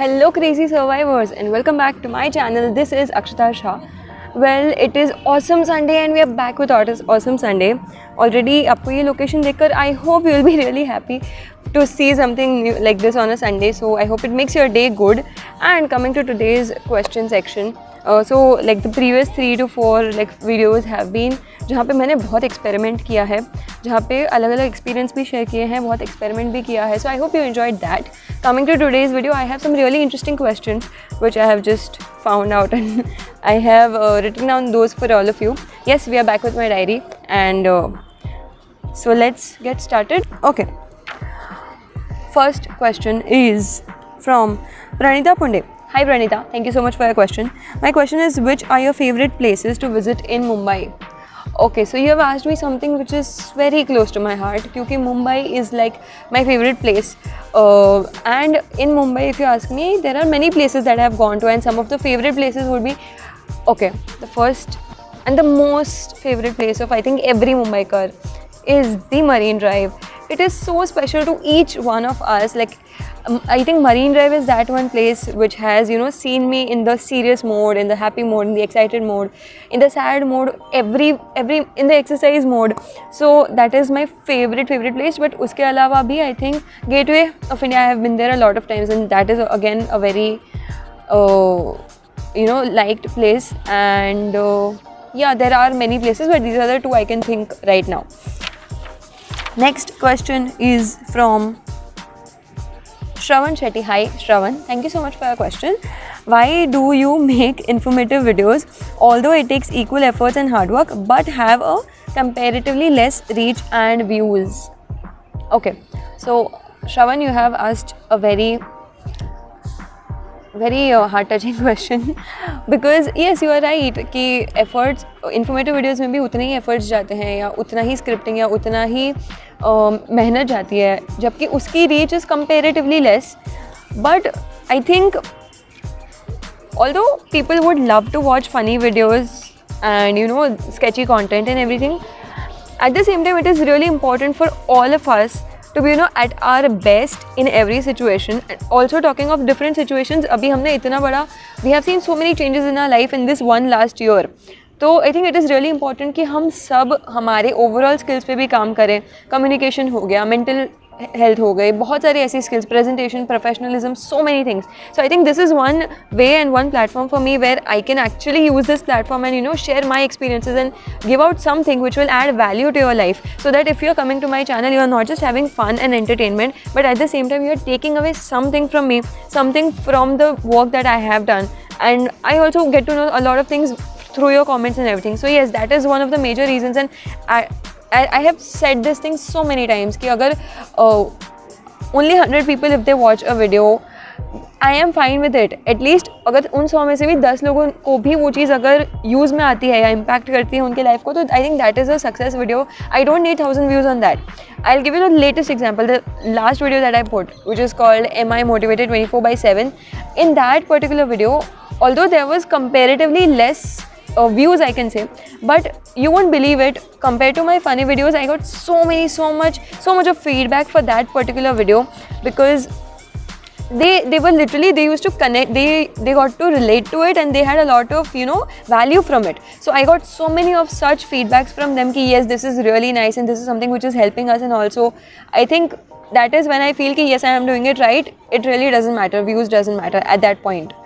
Hello crazy survivors and welcome back to my channel. This is Akshita Shah. Well, it is awesome Sunday and we are back with awesome Sunday. Already आपको ये location देखकर I hope you will be really happy to see something new like this on a Sunday. So I hope it makes your day good. And coming to today's question section. So like the previous 3 to 4 like videos have been जहाँ पे मैंने बहुत experiment किया है, जहाँ पे अलग अलग एक्सपीरियंस भी शेयर किए हैं, बहुत एक्सपेरिमेंट भी किया है. So I hope you enjoyed that. Coming to today's video, I have some really interesting questions which I have just found out and I have written down those for all of you. Yes, we are back with my diary and so let's get started. Okay. First question is from Pranita Punde. Hi Pranita, thank you so much for your question. My question is, which are your favorite places to visit in Mumbai? Okay, so you have asked me something which is very close to my heart क्योंकि Mumbai is like my favorite place. And in Mumbai, if you ask me, there are many places that I have gone to and some of the favorite places would be, okay, the first and the most favorite place of I think every Mumbaikar is the Marine Drive. It is so special to each one of us. Like I think Marine Drive is that one place which has, you know, seen me in the serious mode, in the happy mode, in the excited mode, in the sad mode, every in the exercise mode. So that is my favorite place. But uske alawa bhi I think Gateway of India, I have been there a lot of times and that is again a very you know, liked place. And yeah, there are many places but these are the two I can think right now. Next question is from Shravan Shetty. Hi Shravan, thank you so much for your question. Why do you make informative videos although it takes equal efforts and hard work but have a comparatively less reach and views? Okay, so Shravan, you have asked a very heart-touching question because yes, you are right कि efforts informative videos में भी उतने ही efforts जाते हैं या उतना ही scripting या उतना ही मेहनत जाती है, जबकि उसकी reach is comparatively less. But I think although people would love to watch funny videos and, you know, sketchy content and everything, at the same time it is really important for all of us to be, you know, at our best in every situation. And also talking of different situations, अभी हमने इतना बड़ा, we have seen so many changes in our life in this one last year. तो I think it is really important कि हम सब हमारे overall skills पे भी काम करें. Communication हो गया, mental health हो गई, बहुत सारी ऐसी skills, presentation, professionalism, so many things. So I think this is one way and one platform for me where I can actually use this platform and, you know, share my experiences and give out something which will add value to your life, so that if you are coming to my channel, you are not just having fun and entertainment, but at the same time you are taking away something from me, something from the work that I have done, and I also get to know a lot of things through your comments and everything. So yes, that is one of the major reasons. And I have said this thing so many times कि अगर only 100 people if they watch a video, I am fine with it. At least अगर उन 100 में से भी 10 लोगों को भी वो चीज़ अगर यूज़ में आती है या इम्पैक्ट करती है उनके लाइफ को, तो I think that is a success video. I don't need 1000 views on that. I'll give you the latest example. The last video that I put, which is called Am I Motivated 24/7. In that particular video, although there was comparatively less views I can say, but you won't believe it, compared to my funny videos I got so much of feedback for that particular video because they were literally, they used to connect, they got to relate to it and they had a lot of, you know, value from it. So I got so many of such feedbacks from them ki yes, this is really nice and this is something which is helping us. And also I think that is when I feel ki yes, I am doing it right. It really doesn't matter, views doesn't matter at that point.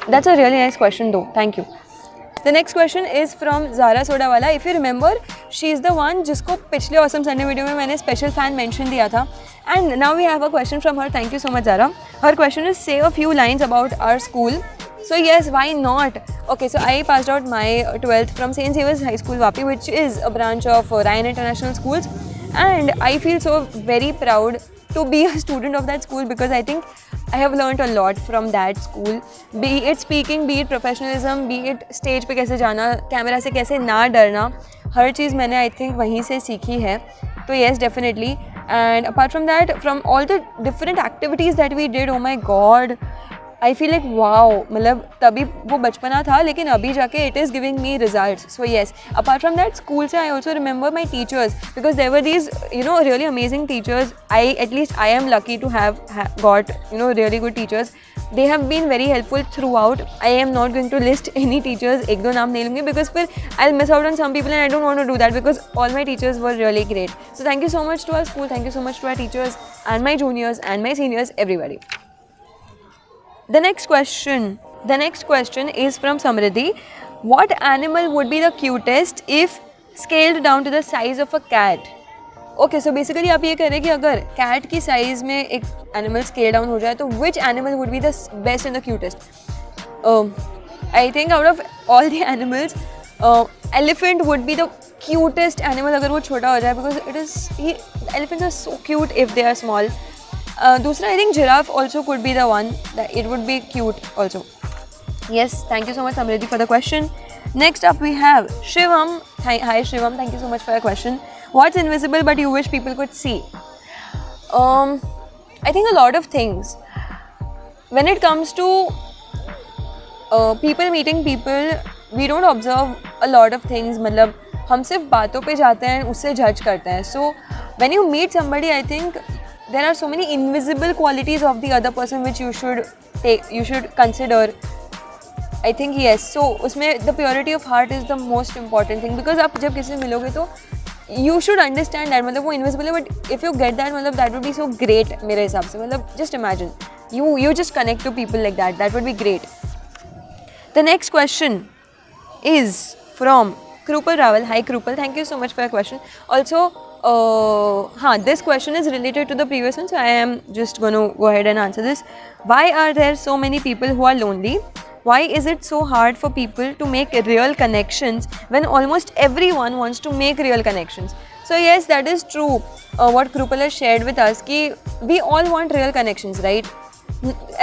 That's a really nice question though, thank you. The next question is from Zara Sodawala. If you remember, she is the one जिसको पिछले Awesome Sunday video में मैंने special fan mention दिया था. And now we have a question from her. Thank you so much, Zara. Her question is, say a few lines about our school. So yes, why not? Okay, so I passed out my 12th from St. Xavier's High School, Vapi, which is a branch of Ryan International Schools. And I feel so very proud to be a student of that school because I think I have learned a lot from that school. Be it speaking, be it professionalism, be it stage पे कैसे जाना, camera से कैसे ना डरना, हर चीज़ मैंने I think वहीं से सीखी है. तो yes, definitely. And apart from that, from all the different activities that we did, oh my god, I feel like wow, मतलब तभी वो बचपना था लेकिन अभी जाके it is giving me results. So yes, apart from that school से I also remember my teachers because they were these really amazing teachers. At least I am lucky to have got really good teachers. They have been very helpful throughout. I am not going to list any teachers, एक दो नाम नहीं लूँगी because फिर I'll miss out on some people and I don't want to do that because all my teachers were really great. So thank you so much to our school, thank you so much to our teachers and my juniors and my seniors, everybody. The next question is from Samriddhi. What animal would be the cutest if scaled down to the size of a cat? Okay, so basically आप ये कह रहे हैं कि अगर cat की size में एक एनिमल स्केल डाउन हो जाए तो which animal would be the best and the cutest? I think out of all the animals elephant would be the cutest animal अगर वो छोटा हो जाए because elephants are so cute if they are small. दूसरा I think giraffe also could be the one, it would be cute also. Yes, thank you so much Samriddhi for the question. Next up we have Shivam. Hi Shivam, thank you so much for your question. What's invisible but you wish people could see? I think a lot of things. When it comes to people meeting people, we don't observe a lot of things. मतलब हम सिर्फ बातों पे जाते हैं, उससे जज करते हैं. So when you meet somebody, I think there are so many invisible qualities of the other person which you should consider. I think yes. So उसमें the purity of heart is the most important thing because आप जब किसी से मिलोगे तो you should understand that. मतलब वो invisible है but if you get that, मतलब that would be so great मेरे हिसाब से. मतलब just imagine you just connect to people like that would be great. The next question is from Krupal Raval. Hi Krupal, thank you so much for your question. Also, this question is related to the previous one, so I am just going to go ahead and answer this. Why are there so many people who are lonely? Why is it so hard for people to make real connections when almost everyone wants to make real connections? So yes, that is true. What Krupal has shared with us कि we all want real connections, right?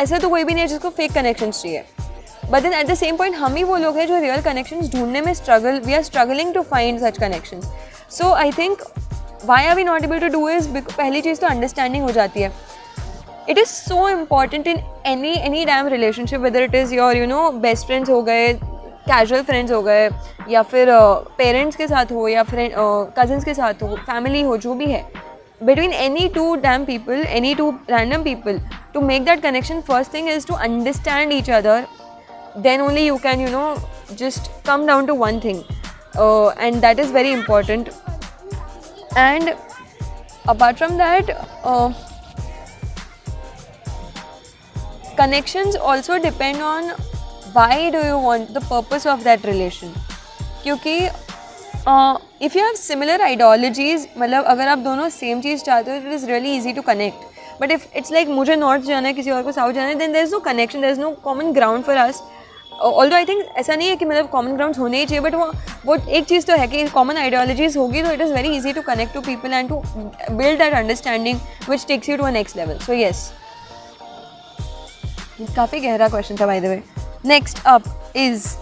ऐसा तो कोई भी नहीं है जिसको fake connections चाहिए. But then at the same point हम ही वो लोग हैं जो real connections ढूंढने में we are struggling to find such connections. So I think why are we not able to do is पहली चीज़ तो understanding हो जाती है. It is so important in any damn relationship, whether it is your best friends हो गए, casual friends हो गए, या फिर parents के साथ हो, या फिर cousins के साथ हो, family हो, जो भी है. Between any two damn people, any two random people, to make that connection, first thing is to understand each other. Then only you can just come down to one thing, and that is very important. And apart from that, connections also depend on why do you want, the purpose of that relation. क्योंकि if you have similar ideologies, मतलब अगर आप दोनों same चीज़ चाहते हो, it is really easy to connect. But if it's like मुझे north जाना है, किसी और को south जाना है, then there is no connection, there is no common ground for us. Although I think ऐसा नहीं है कि मतलब common grounds होने ही चाहिए, but वो एक चीज़ तो है कि common ideologies होगी तो it is very easy to connect to people and to build that understanding which takes you to a next level. So yes, काफ़ी गहरा question था by the way. Next up is,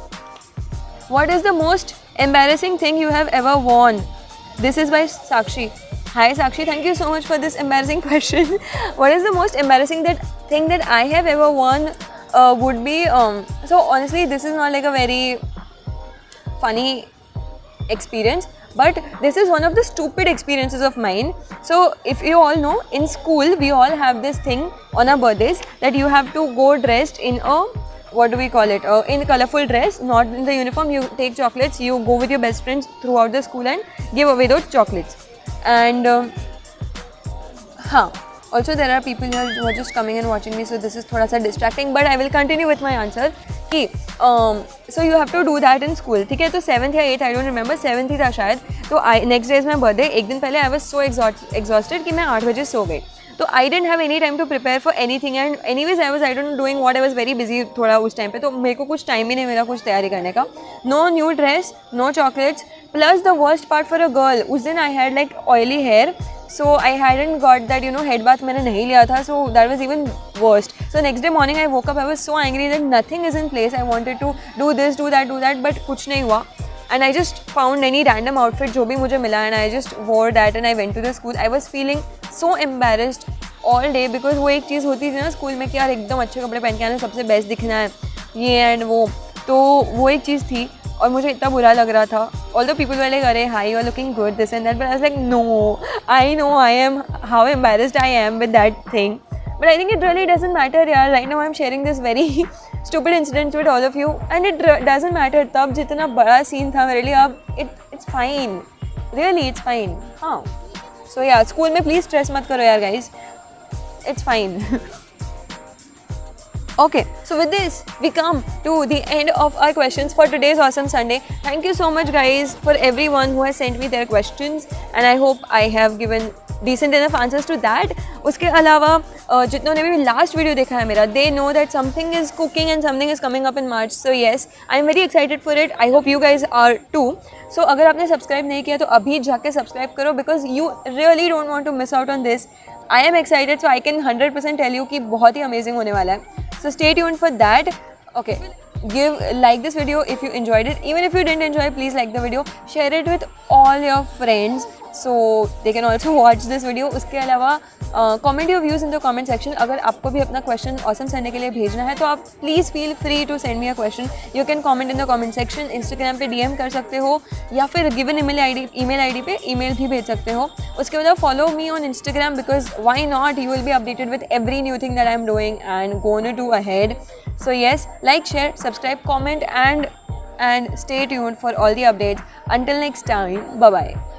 what is the most embarrassing thing you have ever worn? This is by Sakshi. Hi Sakshi, thank you so much for this embarrassing question. What is the most embarrassing thing that I have ever worn? Would be so honestly this is not like a very funny experience, but this is one of the stupid experiences of mine. So if you all know, in school we all have this thing on our birthdays that you have to go dressed in a, what do we call it, in a colorful dress, not in the uniform. You take chocolates, you go with your best friends throughout the school and give away those chocolates. And also there are people here who are just coming and watching me, so this is thoda sa distracting, but I will continue with my answer. So you have to do that in school, ठीक है? तो 7th या 8th, I don't remember, 7th ही था शायद. तो next day is my birthday. एक दिन पहले I was so exhausted कि मैं 8 बजे सो गई. तो I didn't have any time to prepare for anything, and anyways I don't know doing what, I was very busy थोड़ा उस टाइम पे, तो मेरे को कुछ टाइम ही नहीं मिला कुछ तैयारी करने का. No new dress, no chocolates, plus the worst part for a girl, उस दिन I had like oily hair, so I hadn't got that head bath मैंने नहीं लिया था, so that was even worst. So next day morning I woke up, I was so angry that nothing is in place. I wanted to do this, do that, but कुछ नहीं हुआ. And I just found any random outfit जो भी मुझे मिला, and I just wore that and I went to the school. I was feeling so embarrassed all day, because वो एक चीज़ होती थी ना स्कूल में कि यार एकदम अच्छे कपड़े पहन के आना, सबसे बेस्ट दिखना है, ये एंड वो एक चीज़ थी और मुझे इतना बुरा लग रहा था. All the people were like अरे hi you are looking good this and that, but I was like no, I know I am how embarrassed I am with that thing. But I think it really doesn't matter, yeah. Right now I'm sharing this very stupid incident with all of you, and it doesn't matter. तब जितना बड़ा scene था मेरे लिए, अब it's fine. Really, it's fine. हाँ. So yeah, school में please stress मत करो यार guys. It's fine. Okay, so with this, we come to the end of our questions for today's Awesome Sunday. Thank you so much guys for everyone who has sent me their questions, and I hope I have given decent enough answers to that. उसके अलावा जितनों ने भी last video देखा है मेरा, they know that something is cooking and something is coming up in March. So yes, I am very excited for it. I hope you guys are too. So अगर आपने subscribe नहीं किया तो अभी जाके सब्सक्राइब करो, because you really don't want to miss out on this. I am excited, so I can 100% tell you कि बहुत ही amazing होने वाला है. So stay tuned for that. Okay, like this video if you enjoyed it. Even if you didn't enjoy, please like the video. Share it with all your friends so they can also watch this video. उसके अलावा comment your views in the comment section. अगर आपको भी अपना question Awesome Sunday के लिए भेजना है तो आप please feel free to send me a question. You can comment in the comment section. Instagram पे DM कर सकते हो या फिर given email ID पे email भी भेज सकते हो. उसके बाद follow me on Instagram, because why not? You will be updated with every new thing that I am doing and gonna do ahead. So yes, like, share, subscribe, comment and stay tuned for all the updates. Until next time, bye bye.